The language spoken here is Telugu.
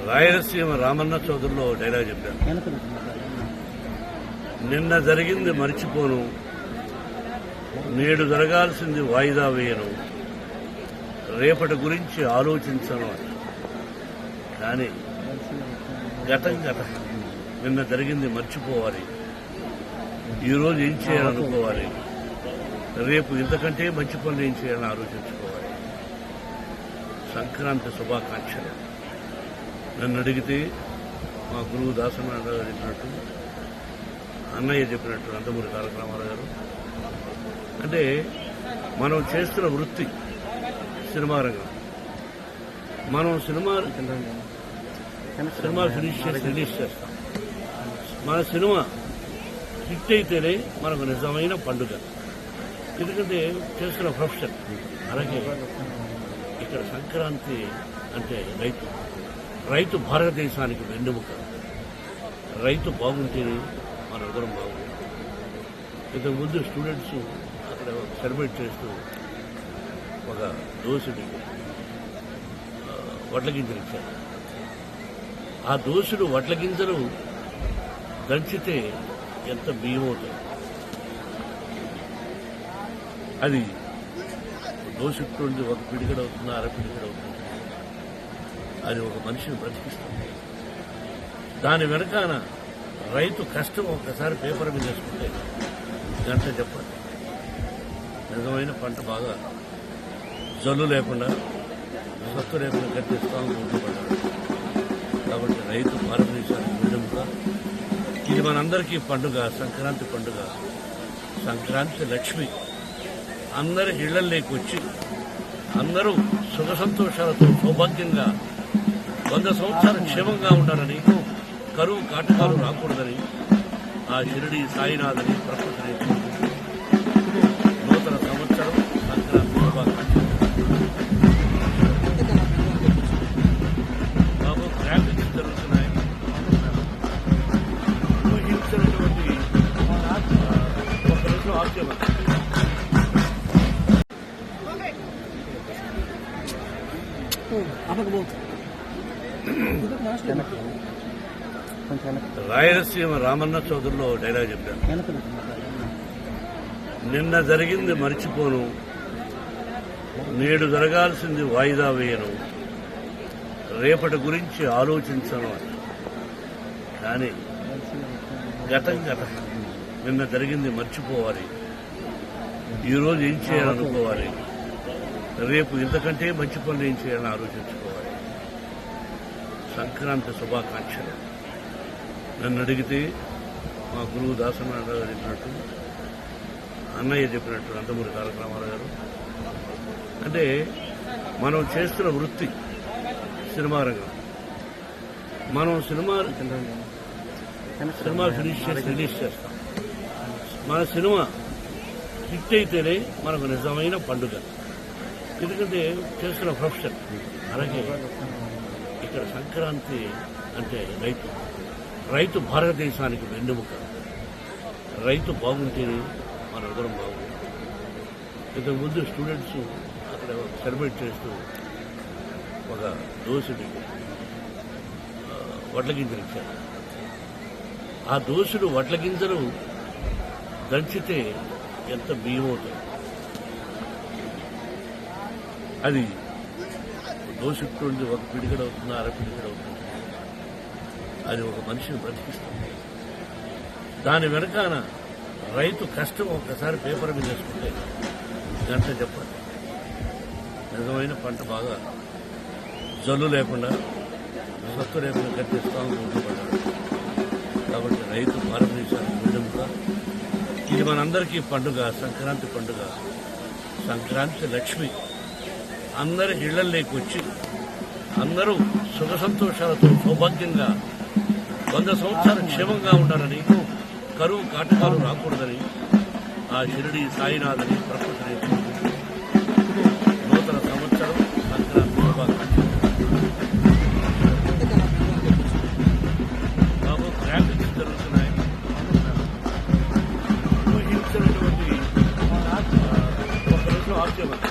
రాయలసీమ రామన్న చౌదరిలో డైలాగ్ చెప్పాను. నిన్న జరిగింది మర్చిపోను, నేడు జరగాల్సింది వాయిదా వేయను, రేపటి గురించి ఆలోచించను అని. కానీ గతం గతం, నిన్న జరిగింది మర్చిపోవాలి, ఈరోజు ఏం చేయాలనుకోవాలి, రేపు ఇంతకంటే మంచి పనులు ఏం చేయాలని ఆలోచించుకోవాలి. సంక్రాంతి శుభాకాంక్షలు. నన్ను అడిగితే మా గురువు దాసనారాయణ గారు చెప్పినట్టు, అన్నయ్య చెప్పినట్టు, నందమూరి తారక రామారావు గారు, అంటే మనం చేస్తున్న వృత్తి సినిమా రంగం. మనం సినిమా ఫినిష్ చేసి రిలీజ్ చేస్తాం. మన సినిమా హిట్ అయితేనే మనకు నిజమైన పండుగ. ఎందుకంటే చేస్తున్న ప్రొఫెషన్. అలాగే ఇక్కడ సంక్రాంతి అంటే రైతు భారతదేశానికి వెన్నెముక. రైతు బాగుంటేనే మన అందరం బాగుంటుంది. ఇంతకుముందు స్టూడెంట్స్ అక్కడ సెలబ్రేట్ చేస్తూ ఒక దోసుడి వడ్ల గింజలు ఇచ్చారు. ఆ దోసుడు వడ్ల గింజలు దంచితే ఎంత బియ్యం అవుతుంది. అది దోసుకుంది ఒక పిడికడ అవుతుంది, అరపిడికడ అవుతుంది. అది ఒక మనిషిని బ్రతికిస్తుంది. దాని వెనకాల రైతు కష్టం ఒక్కసారి పేపర్ మీద వేసుకుంటే గంట చెప్పాలి. నిజమైన పంట బాగా జల్లు లేకుండా, సత్తు లేకుండా కట్టిస్తామని గుర్తుపడ్డారు. కాబట్టి రైతు భారతదేశానికి వెన్నెముక. ఇది మనందరికీ పండుగ, సంక్రాంతి పండుగ. సంక్రాంతి లక్ష్మి అందరి ఇళ్లలోకి వచ్చి అందరూ సుఖ సంతోషాలతో సౌభాగ్యంగా 100 సంవత్సరాలు క్షేమంగా ఉండాలని, కరువు కాటకాలు రాకూడదని ఆ షిరిడి సాయినాథని ప్రకృతిని నూతన సంవత్సరం సంక్రాంతి శుభాకాంక్షలు. బాబు గ్రాఫిక్స్ జరుగుతున్నాయి. ఊహించినటువంటి ఒక రోజు ఆశ్చర్యం. రాయలసీమ రామన్న చౌదరిలో డైలాగ్ చెప్పాను. నిన్న జరిగింది మర్చిపోను, నేడు జరగాల్సింది వాయిదా వేయను, రేపటి గురించి ఆలోచించను అని. కానీ గతం గతం, నిన్న జరిగింది మర్చిపోవాలి, ఈరోజు ఏం చేయాలనుకోవాలి, రేపు ఇంతకంటే మంచి పనులు ఏం చేయాలని ఆలోచించుకోవాలి. సంక్రాంతి శుభాకాంక్షలు. నన్ను అడిగితే మా గురువు దాసనారాయణ గారు చెప్పినట్టు, అన్నయ్య చెప్పినట్టు, నందమూరి తారక రామారావు గారు, అంటే మనం చేస్తున్న వృత్తి సినిమా రంగం. మనం సినిమా ఫినిష్ చేసి రిలీజ్ చేస్తాం. మన సినిమా హిట్ అయితేనే మనకు నిజమైన పండుగ. ఎందుకంటే చేస్తున్న ప్రొఫెషన్. అలాగే ఇక్కడ సంక్రాంతి అంటే రైతు భారతదేశానికి వెన్నెముక. రైతు బాగుంటేనే మన అందరం బాగుంటుంది. ఇంతకుముందు స్టూడెంట్స్ అక్కడ సెలబ్రేట్ చేస్తూ ఒక దోసుడి వడ్ల గింజలు ఇచ్చారు. ఆ దోసుడు వడ్ల గింజలు దంచితే ఎంత బియ్యం అవుతుంది. అది దోసుకుంది ఒక పిడికడ అవుతుంది, అరపిడికడ అవుతుంది. అది ఒక మనిషిని బ్రతికిస్తుంది. దాని వెనకాల రైతు కష్టం ఒక్కసారి పేపర్ మీద వేసుకుంటే గంట చెప్పాలి. నిజమైన పంట బాగా జల్లు లేకుండా, సత్తు లేకుండా కట్టిస్తామని గుర్తుపడ్డారు. కాబట్టి రైతు భారతదేశానికి వెన్నెముక. ఇది మనందరికీ పండుగ, సంక్రాంతి పండుగ. సంక్రాంతి లక్ష్మి అందరి ఇళ్లలోకి వచ్చి అందరూ సుఖ సంతోషాలతో సౌభాగ్యంగా 100 సంవత్సరాలు క్షేమంగా ఉండాలని, కరువు కాటకాలు రాకూడదని ఆ షిరిడి సాయినాథని ప్రకృతిని నూతన సంవత్సరం సంక్రాంతి శుభాకాంక్షలు. బాబు గ్రాఫిక్స్ జరుగుతున్నాయి. ఊహించినటువంటి ఒక రోజు ఆశ్చర్యం.